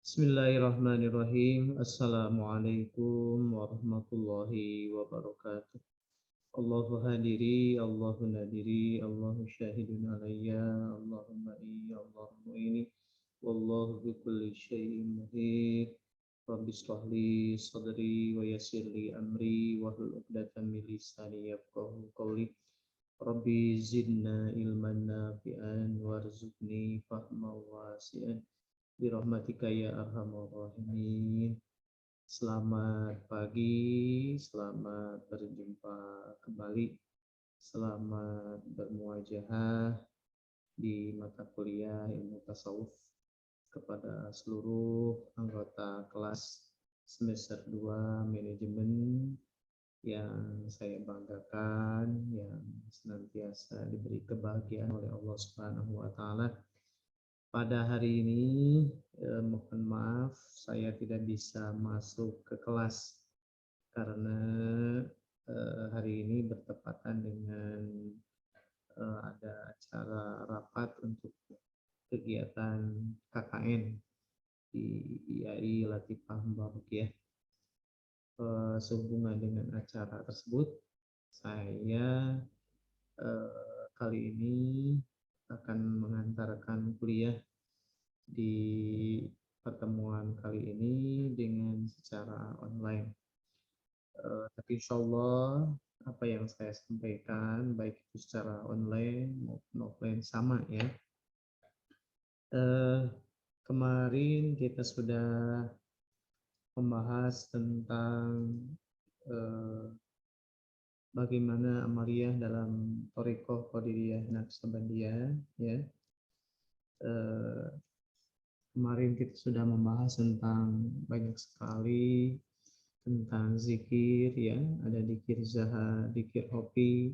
Bismillahirrahmanirrahim. Assalamualaikum warahmatullahi wabarakatuh. Allahu hadiri, Allahu nadiri, Allahu syahidun alayya, Allahumma iya, Allahumma ini, wallahu bi kulli syai'in muhit. Rabbi shrah li sadri wa yassir li amri wahlul 'uqdatam min lisani yafqahu qawli. Rabbi zidna ilman nafi'an warzuqni fahman wasi'an. Birahmatika ya arhamar rahimin. Selamat pagi, selamat berjumpa kembali, selamat bermuajahah di mata kuliah ilmu tasawuf kepada seluruh anggota kelas semester 2 manajemen yang saya banggakan, yang senantiasa diberi kebahagiaan oleh Allah Subhanahu wa taala. Pada hari ini, mohon maaf saya tidak bisa masuk ke kelas karena hari ini bertepatan dengan ada acara rapat untuk kegiatan KKN di IAI Latifah Mubarakiyah. Sehubungan dengan acara tersebut, saya kali ini akan mengantarkan kuliah di pertemuan kali ini dengan secara online. Tapi insya Allah apa yang saya sampaikan baik itu secara online maupun offline sama ya. Kemarin kita sudah membahas tentang bagaimana amaliyah dalam Thariqah Qadiriyah Naqsabandiyah ya. Kemarin kita sudah membahas tentang banyak sekali tentang zikir ya, ada zikir zaha, zikir hobi,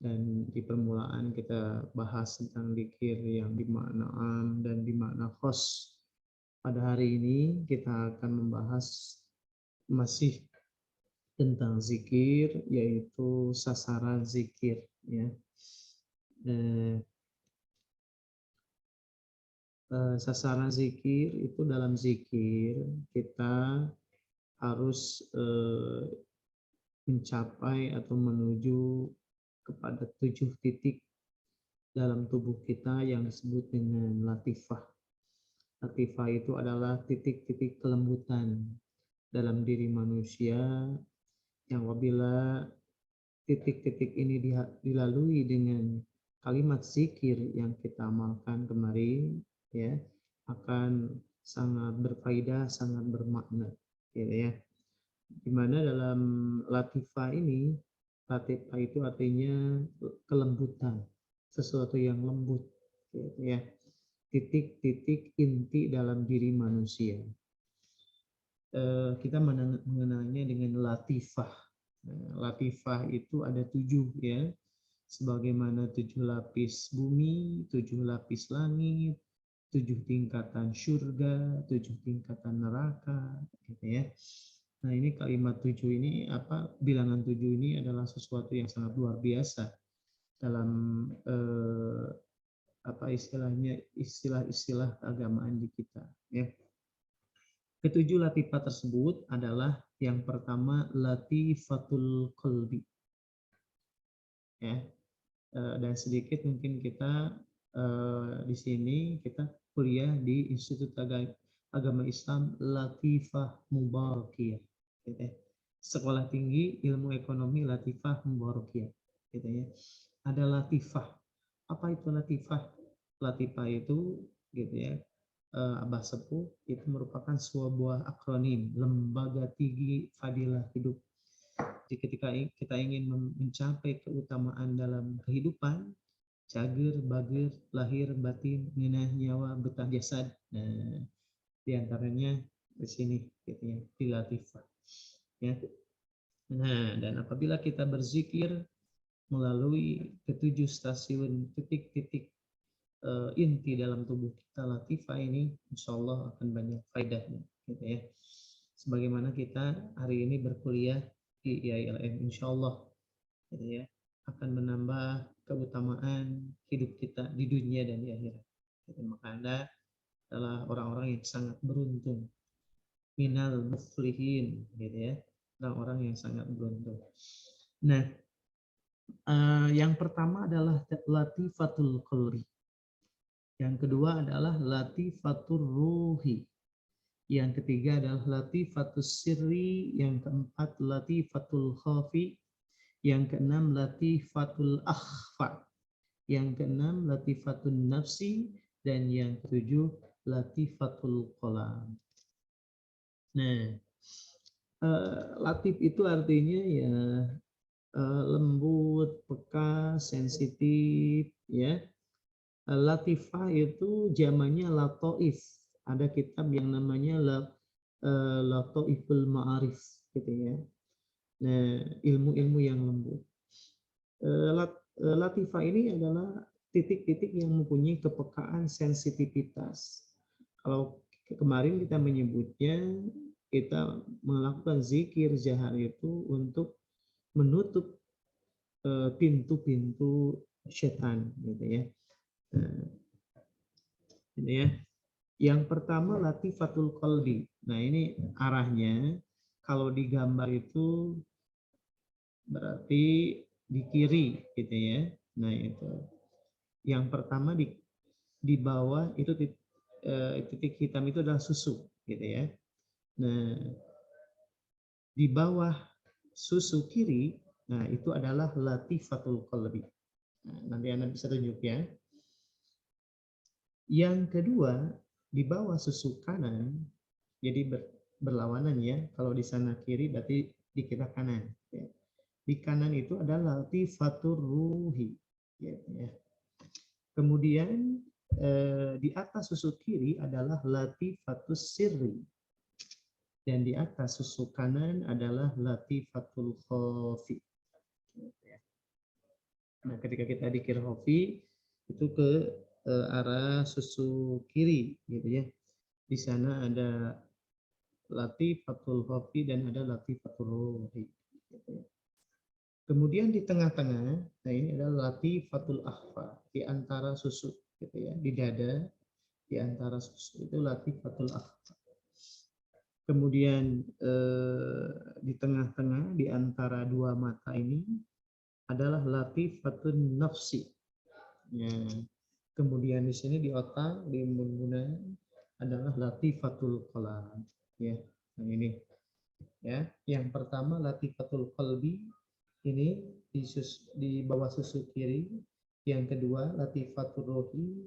dan di permulaan kita bahas tentang zikir yang bermakna am dan bermakna khos. Pada hari ini kita akan membahas masih tentang zikir, yaitu sasaran zikir ya. Sasaran zikir itu dalam zikir kita harus mencapai atau menuju kepada 7 titik dalam tubuh kita yang disebut dengan latifah. Latifah itu adalah titik-titik kelembutan dalam diri manusia yang apabila titik-titik ini dilalui dengan kalimat zikir yang kita amalkan kemarin ya, akan sangat berfaedah, sangat bermakna gitu ya. Dimana dalam latifah ini, latifah itu artinya kelembutan, sesuatu yang lembut gitu ya, titik-titik inti dalam diri manusia. Kita mengenalnya dengan latifah. Latifah itu ada 7 ya, sebagaimana 7 lapis bumi, 7 lapis langit, 7 tingkatan surga, 7 tingkatan neraka gitu ya. Nah, ini kalimat 7 ini bilangan 7 ini adalah sesuatu yang sangat luar biasa dalam istilah-istilah keagamaan di kita ya. Ketujuh latifah tersebut adalah yang pertama latifatul qalbi ya. Dan sedikit mungkin kita di sini kita kuliah di Institut Agama Islam Latifah Mubarakiyah gitu ya. Sekolah Tinggi Ilmu Ekonomi Latifah Mubarakiyah gitu ya. Ada latifah. Apa itu latifah? Latifah itu gitu ya, Abah Sepuh, itu merupakan sebuah akronim Lembaga Tinggi Fadilah Hidup. Jadi ketika kita ingin mencapai keutamaan dalam kehidupan, cager, bager, lahir, batin, ngenah, nyawa, betah, jasad. Nah, diantaranya di sini gitu ya, di latifah ya. Nah, dan apabila kita berzikir melalui ketujuh stasiun titik-titik inti dalam tubuh kita latifah ini, insya Allah akan banyak faedahnya gitu ya. Sebagaimana kita hari ini berkuliah di IAILM, insya Allah gitu ya, akan menambah keutamaan hidup kita di dunia dan di akhirat. Maka Anda adalah orang-orang yang sangat beruntung. Minal muflihin, gitu ya. Orang-orang yang sangat beruntung. Nah, yang pertama adalah latifatul qalbi. Yang kedua adalah latifatul ruhi. Yang ketiga adalah latifatus sirri. Yang keempat latifatul khafi. Yang keenam latifatul akhfa. Yang keenam latifatul nafsi. Dan yang ketujuh latifatul qalam. Nah, latif itu artinya ya lembut, peka, sensitif, ya. Latifah itu zamannya latoif. Ada kitab yang namanya Latoiful Ma'arif, gitu ya. Nah, ilmu-ilmu yang lembut. Latifah ini adalah titik-titik yang mempunyai kepekaan sensitivitas. Kalau kemarin kita menyebutnya, kita melakukan zikir jahar itu untuk menutup pintu-pintu setan, gitu ya. Ini ya. Yang pertama latifatul qalbi. Nah, ini arahnya kalau digambar itu berarti di kiri, gitu ya. Nah, itu. Yang pertama di bawah itu titik hitam itu adalah susu, gitu ya. Nah, di bawah susu kiri, nah itu adalah latifatul qalbi. Nah, nanti Anda bisa tunjuk ya. Yang kedua, di bawah susu kanan, jadi berlawanan ya. Kalau di sana kiri berarti di kita kanan. Ya. Di kanan itu adalah latifatul ruhi. Ya. Kemudian di atas susu kiri adalah latifatus sirri. Dan di atas susu kanan adalah latifatul khafi. Nah, ketika kita dikir khafi itu ke arah susu kiri, gitu ya. Di sana ada latifatul khafi dan ada latifatul ruhi. Gitu ya. Kemudian di tengah-tengah, nah ini adalah latifatul akhfa, di antara susu, gitu ya, di dada, di antara susu itu latifatul akhfa. Kemudian di tengah-tengah, di antara dua mata ini adalah latifatun nafsi. Ya. Kemudian di sini di otak, di mulut adalah latifatul qalam. Ya, nah ini. Ya, yang pertama latifatul qalbi ini di bawah susu kiri. Yang kedua latifatul ruhi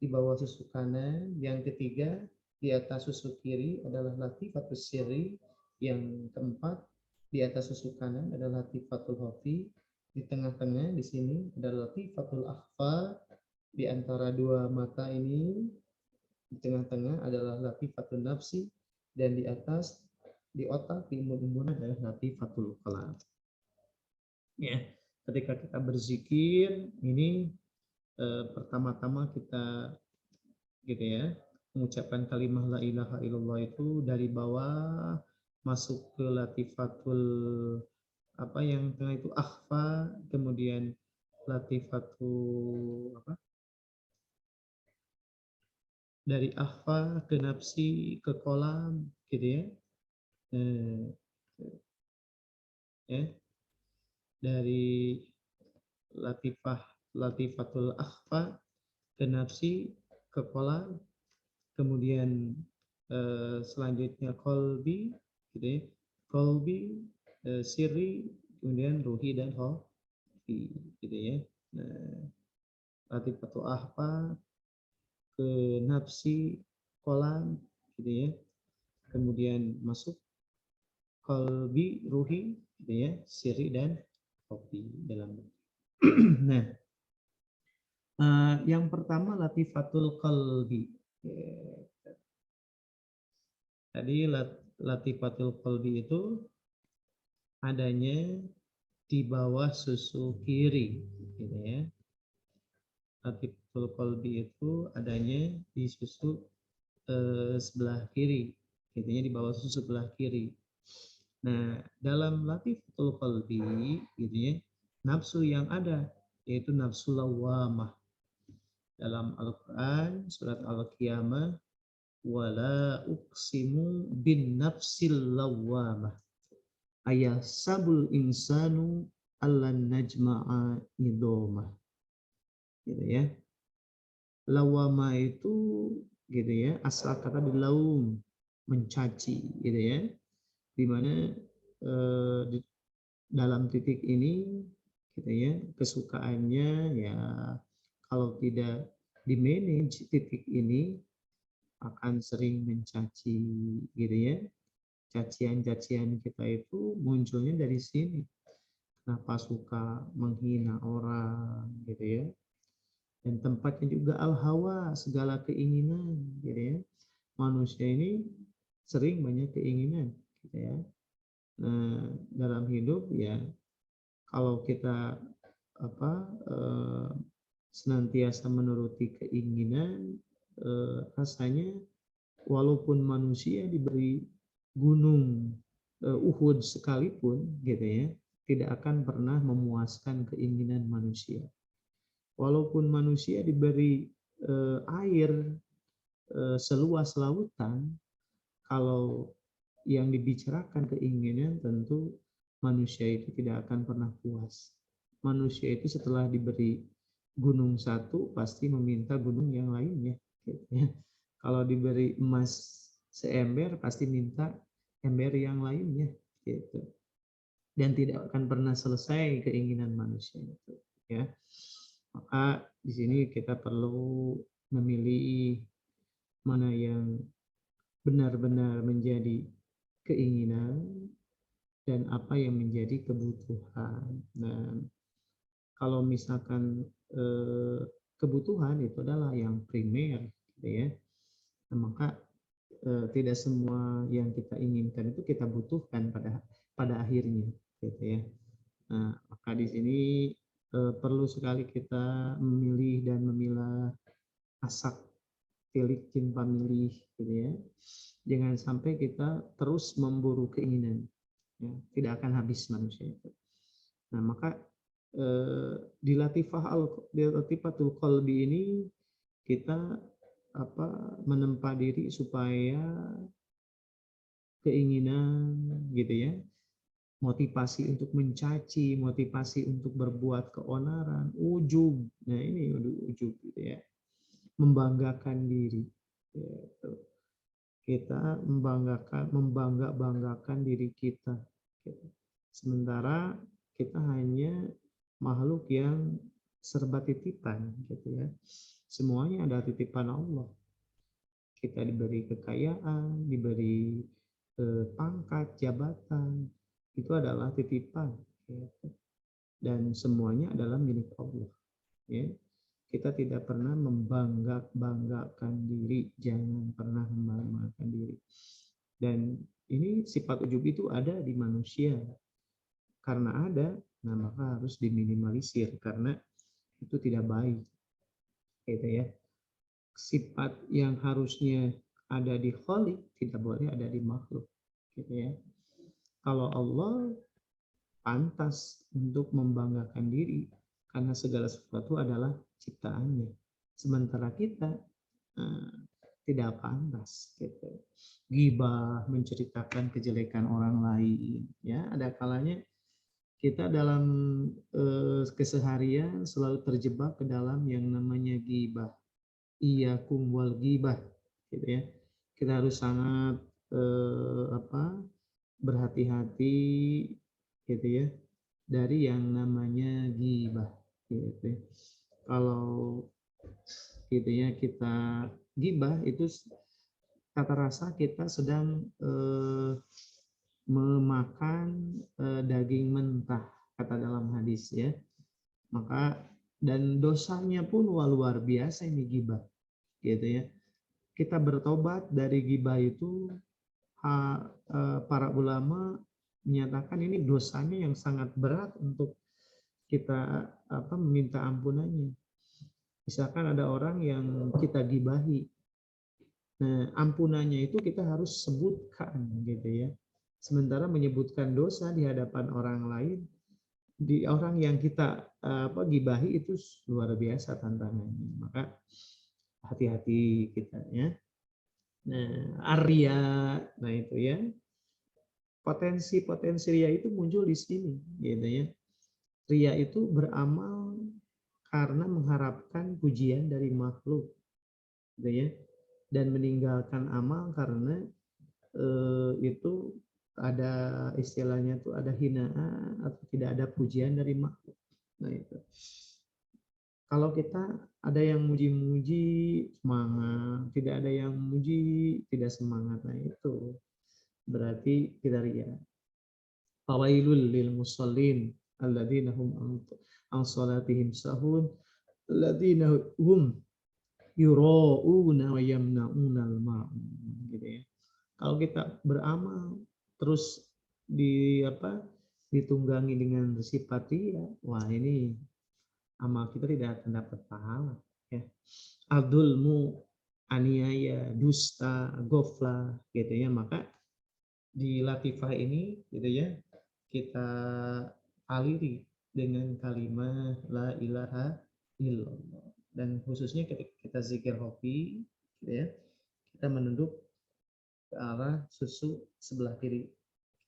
di bawah susu kanan. Yang ketiga di atas susu kiri adalah latifatus sirri. Yang keempat di atas susu kanan adalah latifatul khafi. Di tengah-tengah di sini adalah latifatul akhfa. Di antara dua mata ini di tengah-tengah adalah latifatul nafsi, dan di atas di otak di imun-imun adalah latifatul qalam. Ya, ketika kita berzikir ini pertama-tama kita gitu ya mengucapkan kalimat la ilaha illallah itu dari bawah masuk ke latifatul apa yang tengah itu akhfa, kemudian latifatul apa dari akhfa ke nafsi ke kolam, gitu ya. Ya dari latifatul akhfa ke nafsi ke kolam, kemudian selanjutnya kolbi, gitu ya. Kolbi, sirri, kemudian ruhi dan hofi, gitu ya. Nah, latifatul akhfa ke nafsi kolam, gitu ya. Kemudian masuk kolbi, ruhi, gitu ya, sirri dan hofi dalam. Nah, yang pertama latifatul qalbi. Tadi latifatul qalbi itu adanya di bawah susu kiri, gitu ya. Latifatul qalbi itu adanya di susu sebelah kiri, gitu ya, di bawah susu sebelah kiri. Nah, dalam latifatul qalbi, gitu ya, nafsu yang ada yaitu nafsu lawamah. Dalam Al-Quran, surat Al-Qiyamah, wala uqsimu bin nafsil lawwamah ayasabul insanu allan najma'a idhamah. Gitu ya. Lawama itu gitu ya, asal kata di laum, mencaci gitu ya. Di mana di dalam titik ini gitu ya, kesukaannya ya kalau tidak di-manage titik ini akan sering mencaci gitu ya. Cacian-cacian kita itu munculnya dari sini. Kenapa suka menghina orang gitu ya. Dan tempatnya juga al-hawa, segala keinginan gitu ya. Manusia ini sering banyak keinginan gitu ya. Nah, dalam hidup ya kalau kita apa senantiasa menuruti keinginan rasanya walaupun manusia diberi gunung Uhud sekalipun gitu ya, tidak akan pernah memuaskan keinginan manusia. Walaupun manusia diberi air seluas lautan, kalau yang dibicarakan keinginan tentu manusia itu tidak akan pernah puas. Manusia itu setelah diberi gunung satu pasti meminta gunung yang lainnya. Gitu ya. Kalau diberi emas seember pasti minta ember yang lainnya. Gitu. Dan tidak akan pernah selesai keinginan manusia itu. Ya. Maka di sini kita perlu memilih mana yang benar-benar menjadi keinginan dan apa yang menjadi kebutuhan. Nah, kalau misalkan kebutuhan itu adalah yang primer, gitu ya. Nah, maka tidak semua yang kita inginkan itu kita butuhkan pada akhirnya, gitu ya. Nah, maka di sini perlu sekali kita memilih dan memilah asak tilik cinta milih, gitu ya. Jangan sampai kita terus memburu keinginan, ya, tidak akan habis manusia itu. Nah, maka di latifatul qalbi ini kita menempa diri supaya keinginan gitu ya, motivasi untuk mencaci, motivasi untuk berbuat keonaran, ujub. Nah, ini ujub gitu ya. Membanggakan diri. Gitu. Kita membanggakan diri kita. Gitu. Sementara kita hanya makhluk yang serba titipan, gitu ya. Semuanya ada titipan Allah. Kita diberi kekayaan, diberi pangkat, jabatan, itu adalah titipan, gitu. Dan semuanya adalah milik Allah. Ya. Kita tidak pernah membanggakan diri, jangan pernah membanggakan diri. Dan ini sifat ujub itu ada di manusia. Karena ada, nah maka harus diminimalisir karena itu tidak baik. Gitu ya. Sifat yang harusnya ada di khaliq tidak boleh ada di makhluk. Gitu ya. Kalau Allah pantas untuk membanggakan diri karena segala sesuatu adalah ciptaannya. Sementara kita tidak pantas. Gitu. Ghibah, menceritakan kejelekan orang lain. Ya, ada kalanya kita dalam keseharian selalu terjebak ke dalam yang namanya ghibah. Iyyakum wal ghibah, gitu ya. Kita harus sangat berhati-hati gitu ya dari yang namanya ghibah gitu. Kalau gitu ya kita ghibah itu kata rasa kita sedang memakan daging mentah kata dalam hadis ya. Maka dan dosanya pun luar biasa ini ghibah gitu ya. Kita bertobat dari ghibah itu para ulama menyatakan ini dosanya yang sangat berat untuk kita meminta ampunannya. Misalkan ada orang yang kita gibahi, nah ampunannya itu kita harus sebutkan gitu ya. Sementara menyebutkan dosa di hadapan orang lain, di orang yang kita gibahi itu luar biasa tantangannya. Maka hati-hati kita ya. Nah, Arya, nah itu ya. Potensi-potensi ria itu muncul di sini, gitu ya. Ria itu beramal karena mengharapkan pujian dari makhluk, gitu ya. Dan meninggalkan amal karena itu ada istilahnya tuh ada hinaan atau tidak ada pujian dari makhluk. Nah itu. Kalau kita ada yang muji-muji semangat, tidak ada yang muji tidak semangat, nah itu berarti kita ria. Fawailul lil musallin alladzina hum an salatihim sahun alladzina hum yura'una wa yamna'unal ma'un, gitu ya. Kalau kita beramal terus ditunggangi dengan sifat ria, wah ini amal kita tidak akan dapat pahala, ya. Adulmu, aniaya, dusta, gofla, gitu ya. Maka di latifah ini, gitu ya, kita aliri dengan kalimat la ilaha illallah. Dan khususnya ketika kita zikir hobi, gitu ya, kita menunduk ke arah susu sebelah kiri,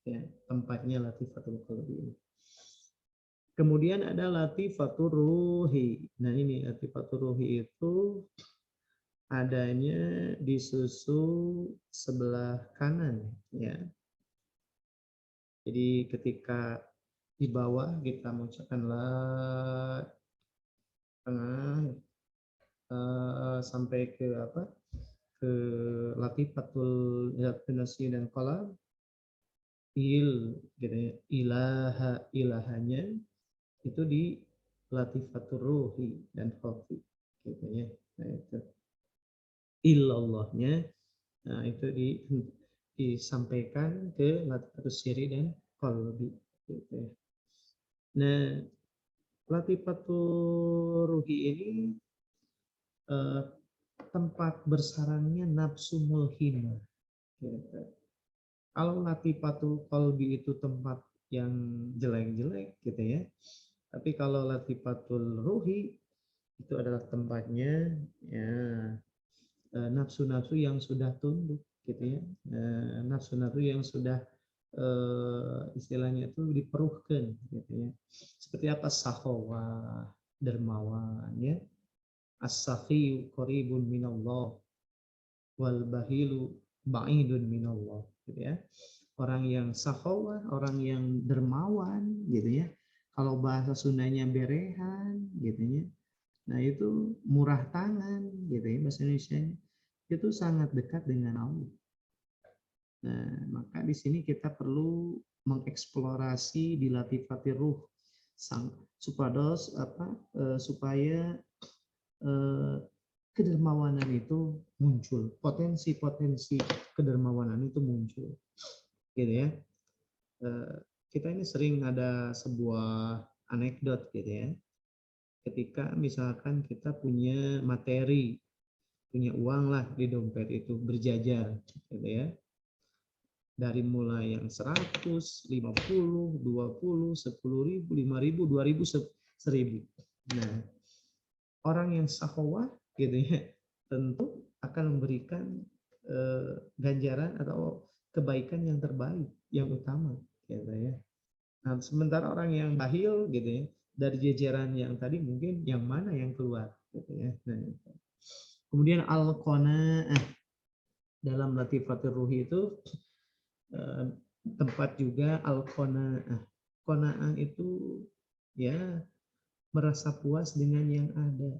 ya, tempatnya latifatul qalbi ini. Kemudian ada latifatul ruhi. Nah ini latifatul ruhi itu adanya di susu sebelah kanan, ya. Jadi ketika di bawah kita mengucapkan la tengah sampai ke ke latifatul nasi dan qalam gitu ya, ilahanya itu di latifatul ruhi dan khafi, gitu ya. Nah itu illallahnya, nah itu disampaikan ke latifatul siri dan qalbi, gitu ya. Nah latifatul ruhi ini tempat bersarangnya nafsu mulhimah, gitu. Kalau latifatul qalbi itu tempat yang jelek-jelek, gitu ya. Tapi kalau latifatul ruhi itu adalah tempatnya ya nafsu-nafsu yang sudah tunduk, gitu ya. Nafsu-nafsu yang sudah istilahnya itu diperuhkan, gitu ya. Seperti apa? Sahawah, dermawan, ya. As-sakhiyu qaribun minallah wal bahilu ba'idun minallah, gitu ya. Orang yang sakhawah, orang yang dermawan, gitu ya. Kalau bahasa Sundanya berehan, gitu ya. Nah itu murah tangan, gitu ya bahasa Indonesia. Itu sangat dekat dengan Allah. Nah maka di sini kita perlu mengeksplorasi di latifatir ruh supaya kedermawanan itu muncul, potensi-potensi kedermawanan itu muncul, gitu ya. Kita ini sering ada sebuah anekdot, gitu ya. Ketika misalkan kita punya materi, punya uang lah di dompet itu berjajar, gitu ya. Dari mulai yang 100, 50, 20, 10.000, 5.000, 2.000, 1.000. Nah, orang yang sahwah, gitu ya, tentu akan memberikan ganjaran atau kebaikan yang terbaik, yang utama, gitu ya. Nah, sementara orang yang bahil, gitu ya, dari jajaran yang tadi mungkin yang mana yang keluar, gitu ya. Nah, kemudian al-qanaah dalam latifatul ruhi itu tempat juga al-qanaah. Qanaah itu ya merasa puas dengan yang ada,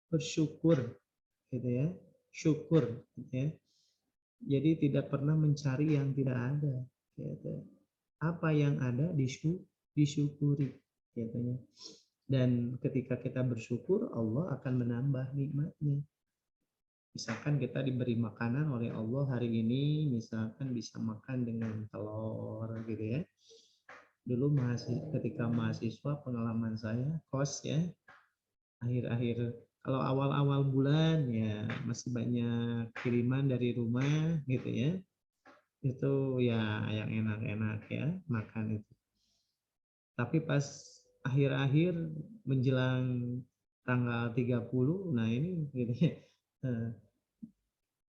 bersyukur, gitu ya, syukur, gitu ya. Jadi tidak pernah mencari yang tidak ada, gitu. Apa yang ada disyukuri, gitu ya. Dan ketika kita bersyukur, Allah akan menambah nikmatnya. Misalkan kita diberi makanan oleh Allah hari ini, misalkan bisa makan dengan telur, gitu ya. Dulu ketika mahasiswa, pengalaman saya kos ya, akhir-akhir kalau awal-awal bulan ya masih banyak kiriman dari rumah, gitu ya. Itu ya yang enak-enak ya makan itu. Tapi pas akhir-akhir menjelang tanggal 30, nah ini gitu ya,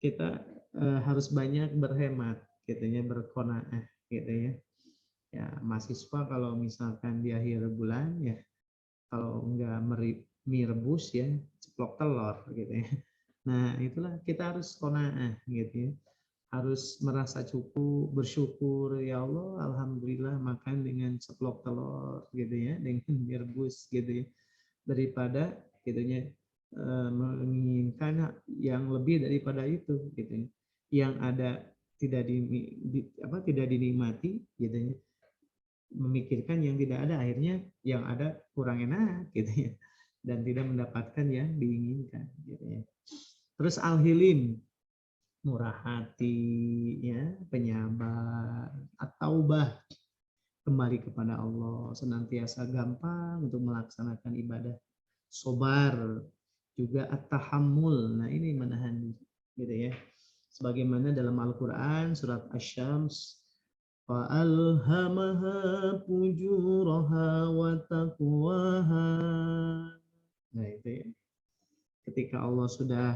kita harus banyak berhemat, gitu ya, berqanaah, gitu ya. Ya, mahasiswa kalau misalkan di akhir bulan ya, kalau enggak mie rebus ya, ceplok telur, gitu ya. Nah, itulah kita harus qanaah, gitu ya. Harus merasa cukup, bersyukur, ya Allah, alhamdulillah makan dengan ceplok telur, gitu ya, dengan mie rebus, gitu ya. Daripada gitunya menginginkan yang lebih daripada itu, gitu ya. Yang ada tidak dinikmati, gitu ya. Memikirkan yang tidak ada, akhirnya yang ada kurang enak, gitu ya, dan tidak mendapatkan yang diinginkan, gitu ya. Terus al-hilim, murah hati, ya, penyabar, at-taubah, kembali kepada Allah, senantiasa gampang untuk melaksanakan ibadah, sobar, juga at-tahammul. Nah, ini menahan diri, gitu ya. Sebagaimana dalam Al-Qur'an surat Asy-Syams, fa'alhamaha fujuraha wa taqwaha. Nah, itu ya. Ketika Allah sudah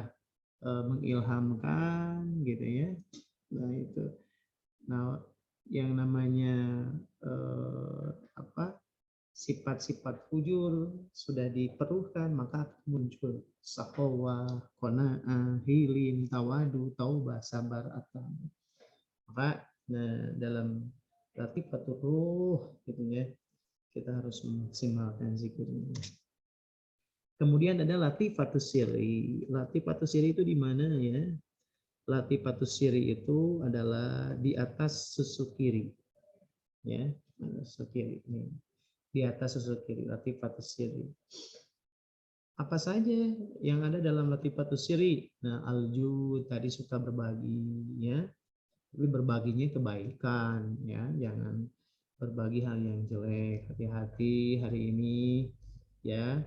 mengilhamkan, gitu ya. Nah, itu. Nah, yang namanya apa? Sifat-sifat fujur sudah diperlukan, maka muncul saqawah, qanaah, hilim, tawadu, taubah, sabar, atau maka dalam latifatul ruh, gitu ya, kita harus memaksimalkan zikir ini. Kemudian ada latifatus siri. Latifatus siri itu di mana ya? Latifatus siri itu adalah di atas susu kiri, ya, susu kiri ini. Di atas susu kiri, latifatus siri. Apa saja yang ada dalam latifatus siri? Nah, alju tadi suka berbagi, ya. Tapi berbaginya kebaikan, ya, jangan berbagi hal yang jelek. Hati-hati hari ini, ya.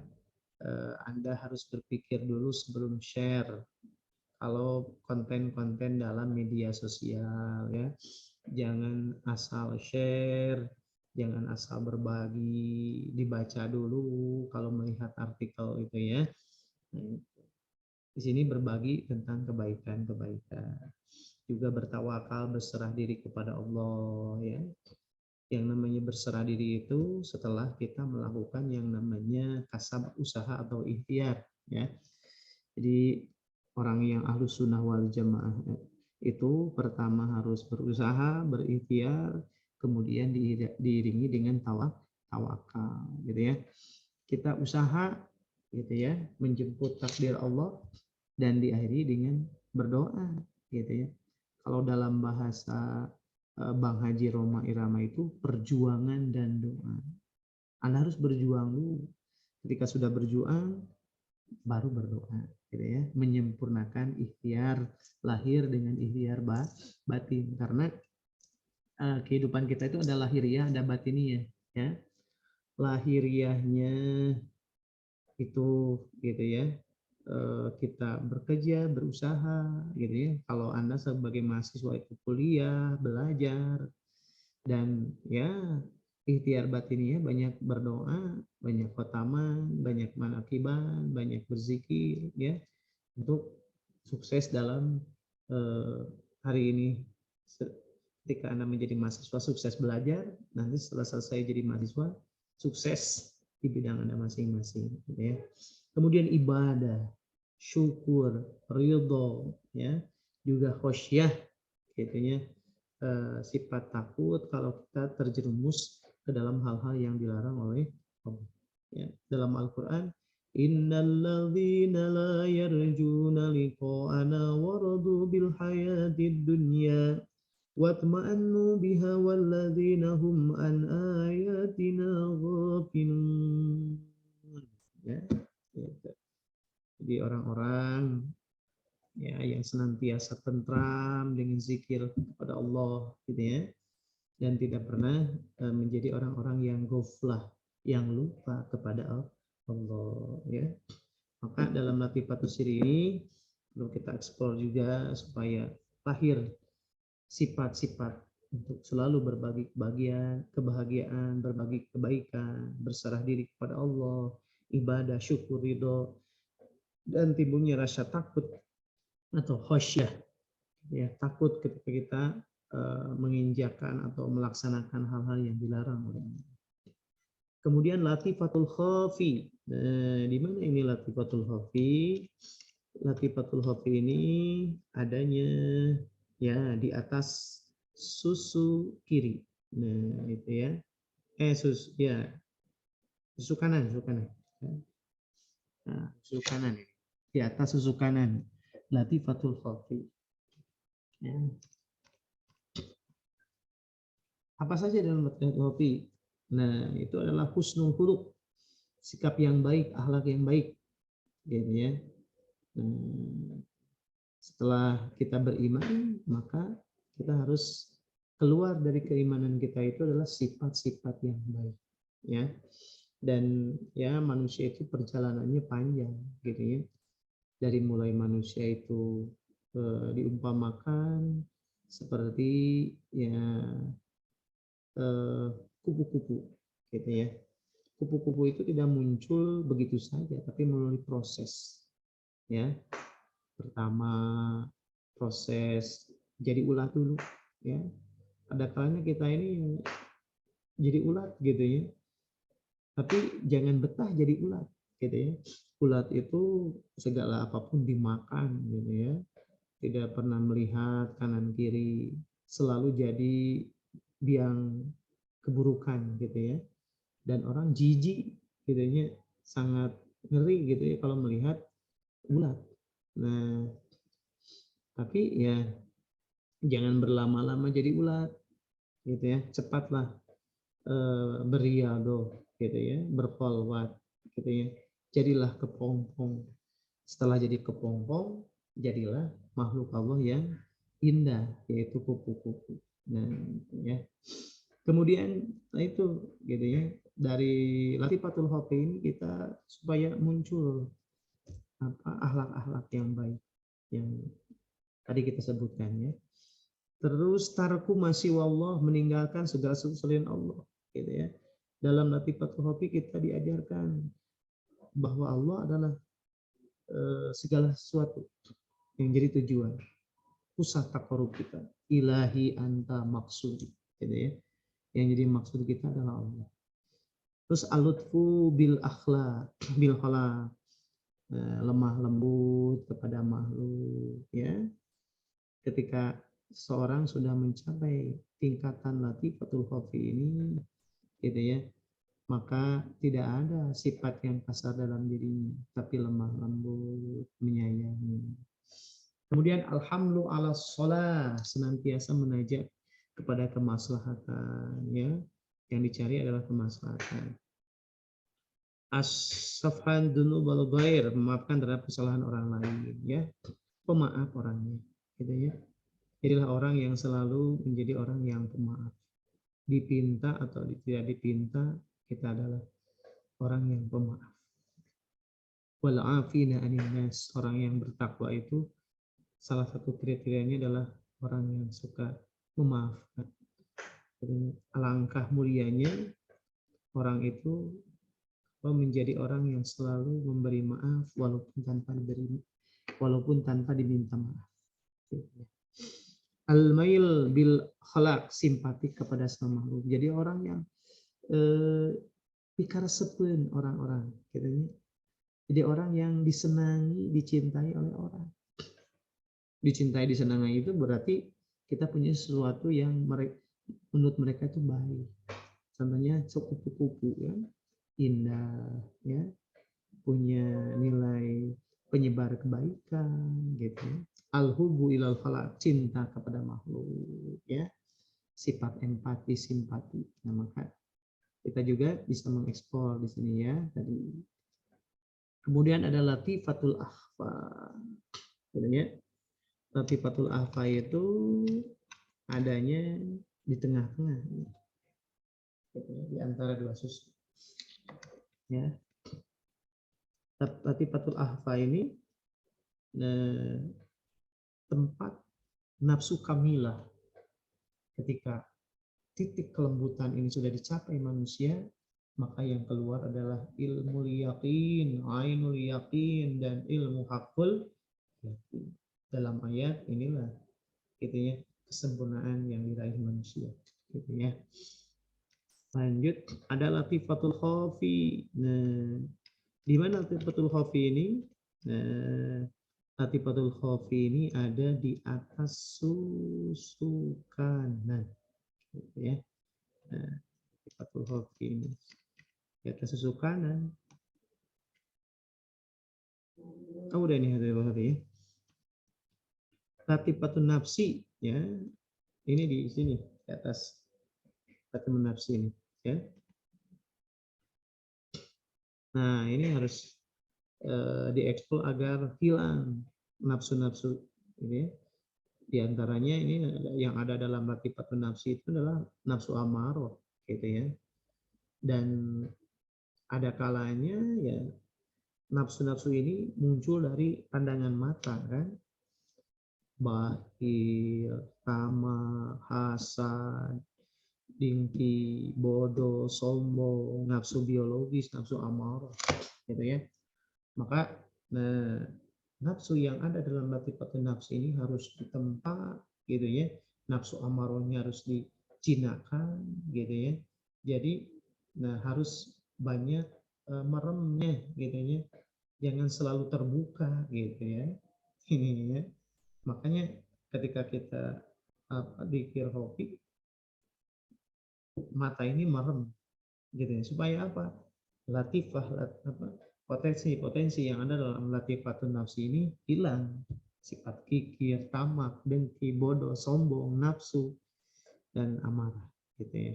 Anda harus berpikir dulu sebelum share. Kalau konten-konten dalam media sosial, ya, jangan asal share, jangan asal berbagi, dibaca dulu kalau melihat artikel itu, ya. Nah, di sini berbagi tentang kebaikan-kebaikan, juga bertawakal, berserah diri kepada Allah, ya. Yang namanya berserah diri itu setelah kita melakukan yang namanya kasab, usaha atau ikhtiar, ya. Jadi orang yang ahlus sunnah wal jamaah itu pertama harus berusaha, berikhtiar, kemudian diiringi dengan tawakal, gitu ya. Kita usaha, gitu ya, menjemput takdir Allah, dan diakhiri dengan berdoa, gitu ya. Kalau dalam bahasa Bang Haji Roma Irama itu perjuangan dan doa. Anda harus berjuang dulu. Ketika sudah berjuang, baru berdoa, gitu ya. Menyempurnakan ikhtiar lahir dengan ikhtiar batin. Karena kehidupan kita itu ada lahiriah, ada batiniyah, ya. Lahiriahnya itu, gitu ya, kita bekerja, berusaha, gitu ya. Kalau Anda sebagai mahasiswa itu kuliah, belajar, dan ya ikhtiar batinnya banyak berdoa, banyak khotaman, banyak manakiban, banyak berzikir, ya, untuk sukses dalam hari ini. Ketika Anda menjadi mahasiswa, sukses belajar, nanti setelah selesai jadi mahasiswa, sukses di bidang Anda masing-masing, gitu ya. Kemudian ibadah, syukur, ridho, ya, juga khosyah, gitu ya. Sifat takut kalau kita terjerumus ke dalam hal-hal yang dilarang oleh Allah. Ya, dalam Al-Quran, innalladzina la yarjuna liqa'ana waradu bil hayatid dunya watma'annu biha walladzina hum an ayatina ghafilun. Ya, gitu. Jadi orang-orang, ya, yang senantiasa tentram dengan zikir kepada Allah, gitu ya, dan tidak pernah menjadi orang-orang yang ghaflah, yang lupa kepada Allah, ya. Maka dalam latifatus siri ini perlu kita eksplor juga supaya lahir sifat-sifat untuk selalu berbagi kebahagiaan, berbagi kebaikan, berserah diri kepada Allah, ibadah, syukur, ridho, dan timbulnya rasa takut atau khasyah ya takut ketika kita menginjakan atau melaksanakan hal-hal yang dilarang oleh Allah. Kemudian latifatul khafi. Nah, di mana ini latifatul khafi? Latifatul khafi ini adanya ya di atas susu kiri. Nah, itu ya. Susu kanan, susu kanan. Nah, susu kanan ini. Di atas susu kanan. Latifatul khafi. Ya. Apa saja dalam latifatul khafi? Nah, itu adalah husnul khuluq, sikap yang baik, akhlak yang baik, gitu ya. Setelah kita beriman, maka kita harus keluar dari keimanan kita itu adalah sifat-sifat yang baik, ya. Dan ya manusia itu perjalanannya panjang, gitu ya. Dari mulai manusia itu diumpamakan seperti ya kupu-kupu, gitu ya. Kupu-kupu itu tidak muncul begitu saja, tapi melalui proses. Ya, pertama proses jadi ulat dulu. Ya, ada kalanya kita ini jadi ulat, gitu ya. Tapi jangan betah jadi ulat, gitu ya. Ulat itu segala apapun dimakan, gitu ya. Tidak pernah melihat kanan kiri, selalu jadi biang keburukan, gitu ya. Dan orang jijik, gitu ya, sangat ngeri, gitu ya, kalau melihat ulat. Nah, tapi ya jangan berlama-lama jadi ulat, gitu ya. Cepatlah beriado, gitu ya, berkholwat, gitu ya. Jadilah kepompong. Setelah jadi kepompong, jadilah makhluk Allah yang indah, yaitu kupu-kupu. Nah, ya. Kemudian itu, gitu ya. Dari latifatul khafi ini kita supaya muncul akhlak-akhlak yang baik yang tadi kita sebutkan, ya. Terus tarku masih wallah, meninggalkan segala sesuatu selain Allah, gitu ya. Dalam latifatul khafi kita diajarkan bahwa Allah adalah segala sesuatu yang jadi tujuan, pusat takarub kita. Ilahi anta maksudi, gitu ya. Yang jadi maksud kita adalah Allah. Terus alutfu bil akhlak, bil khalaq, lemah lembut kepada makhluk, ya. Ketika seorang sudah mencapai tingkatan latifatul khafi ini, gitu ya, maka tidak ada sifat yang kasar dalam dirinya, tapi lemah lembut, menyayangi. Kemudian alhamdulillah ala sholah, senantiasa menajak kepada kemaslahatan, ya. Yang dicari adalah kemaslahatan. As-safhan dunub wal ghair, memaafkan terhadap kesalahan orang lain, ya. Pemaaf orangnya, gitu ya. Jadilah orang yang selalu menjadi orang yang pemaaf. Dipinta atau tidak dipinta, kita adalah orang yang pemaaf. Wal afina 'anil nas, orang yang bertakwa itu salah satu kriterianya adalah orang yang suka memaafkan. Jadi, alangkah mulianya orang itu menjadi orang yang selalu memberi maaf walaupun tanpa diminta maaf. Al-mail bil khalaq, simpatik kepada sama makhluk. Jadi orang yang pikarasepeun orang-orang, gitu. Jadi orang yang disenangi, dicintai oleh orang. Dicintai, disenangi itu berarti kita punya sesuatu yang menurut mereka itu baik. Contohnya kupu-kupu, ya, indah, ya, punya nilai penyebar kebaikan, gitu. Al-hubu ilal khalaq, cinta kepada makhluk, ya, sifat empati, simpati. Nah, maka kita juga bisa mengekspor di sini, ya, tadi. Kemudian ada latifatul akhfa. Sebenarnya latifatul akhfa itu adanya di tengah-tengah, di antara dua susu, ya. Latifatul akhfa ini tempat nafsu kamilah. Ketika titik kelembutan ini sudah dicapai manusia, maka yang keluar adalah ilmu yakin, ainul yakin, dan ilmu hakul yakin. Dalam ayat inilah gitu ya, kesempurnaan yang diraih manusia, gitu ya. Lanjut, ada latifatul khafi. Nah, di mana latifatul khafi ini? Nah, latifatul khafi ini ada di atas susu kanan, gitu ya. Nah, latifatul khafi ini di atas susu kanan. Oh, udah ini latifatul khafi ya. Latifatul nafsi, ya. Ini di sini, di atas latifatul nafsi ini, ya. Nah, ini harus dieksplor agar hilang nafsu-nafsu ini. Di antaranya ini yang ada dalam latifatun nafsi itu adalah nafsu amarah, gitu ya. Dan ada kalanya ya nafsu-nafsu ini muncul dari pandangan mata kan, bakhil, tamak, hasad, dengki, bodoh, sombong, nafsu biologis, nafsu amarah, gitu ya. Maka nafsu yang ada dalam latifatun nafsi ini harus ditempa, gitu ya. Nafsu amarahnya harus dijinakan, gitu ya. Jadi harus banyak meremnya, gitu ya. Jangan selalu terbuka, gitu ya. Ini ya. Makanya ketika kita dikir hobi, mata ini merem, gitu ya. Supaya apa? Latifah, potensi-potensi yang ada dalam latifatun nafsi ini hilang. Sifat kikir, tamak, dengki, bodoh, sombong, nafsu, dan amarah, gitu ya.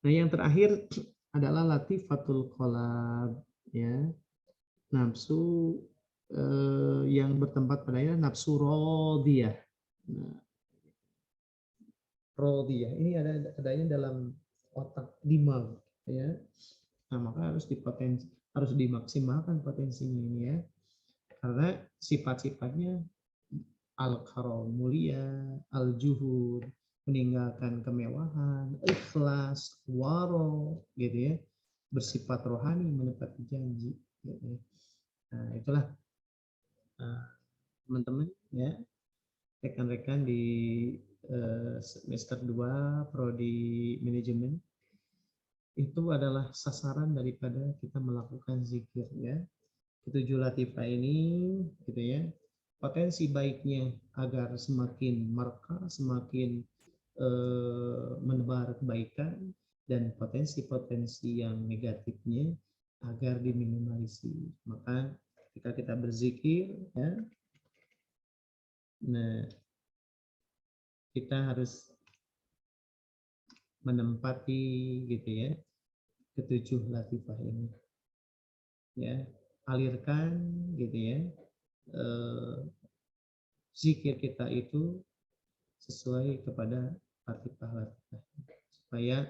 Nah, yang terakhir adalah latifatul qalab, ya. Nafsu yang bertempat padanya nafsu rodiyah. Nah, rodiyah ini adanya dalam otak dimag, ya. Nah, maka harus dimaksimalkan potensinya ini ya. Karena sifat-sifatnya al-karam, mulia, al-juhud, meninggalkan kemewahan, ikhlas, waro, gitu ya. Bersifat rohani, menepati janji, gitu ya. Nah, itulah teman-teman ya, rekan-rekan di semester 2 prodi manajemen, itu adalah sasaran daripada kita melakukan zikir ya. Ketujuh latifah ini, gitu ya, potensi baiknya agar semakin mereka, semakin menebar kebaikan, dan potensi-potensi yang negatifnya agar diminimalisir. Maka ketika kita berzikir, ya, nah kita harus menempati, gitu ya, ketujuh latifah ini, ya, alirkan, gitu ya, zikir kita itu sesuai kepada latifah-latifah supaya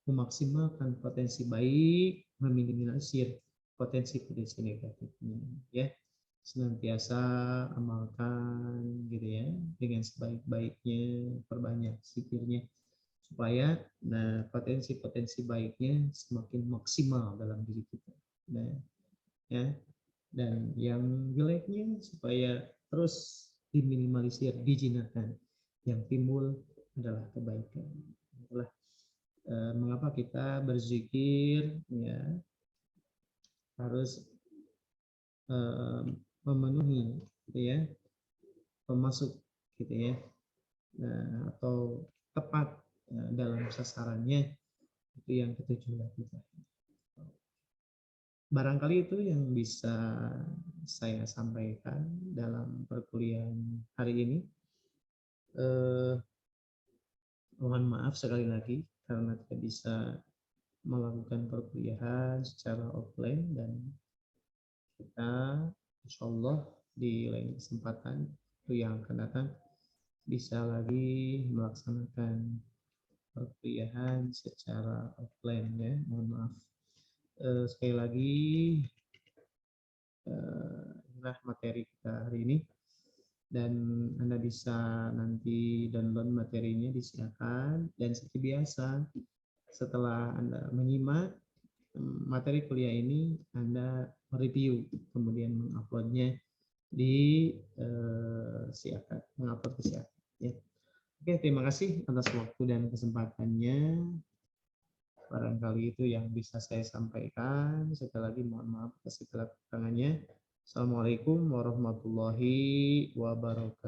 memaksimalkan potensi baik, meminimalisir potensi-potensi negatifnya, ya. Senantiasa amalkan, gitu ya, dengan sebaik-baiknya, perbanyak zikirnya supaya potensi-potensi baiknya semakin maksimal dalam diri kita. Nah, ya, dan yang jeleknya supaya terus diminimalisir, dijinakan. Yang timbul adalah kebaikan. Itulah mengapa kita berzikir, ya, harus memenuhi, gitu ya, pemasuk, gitu ya, atau tepat dalam sasarannya, itu yang ketujuh kita. Barangkali itu yang bisa saya sampaikan dalam perkuliahan hari ini. Mohon maaf sekali lagi karena tidak bisa melakukan perkuliahan secara offline, dan kita insya Allah di lain kesempatan yang akan datang bisa lagi melaksanakan perkuliahan secara offline ya. Mohon maaf. Sekali lagi inilah materi kita hari ini, dan Anda bisa nanti download materinya, disilakan. Dan seperti biasa, setelah Anda menyimak materi kuliah ini, Anda mereview, kemudian menguploadnya di siakan, mengupload ke siakan. Ya. Oke, terima kasih atas waktu dan kesempatannya. Barangkali itu yang bisa saya sampaikan. Sekali lagi mohon maaf atas segala kekurangannya. Assalamualaikum warahmatullahi wabarakatuh.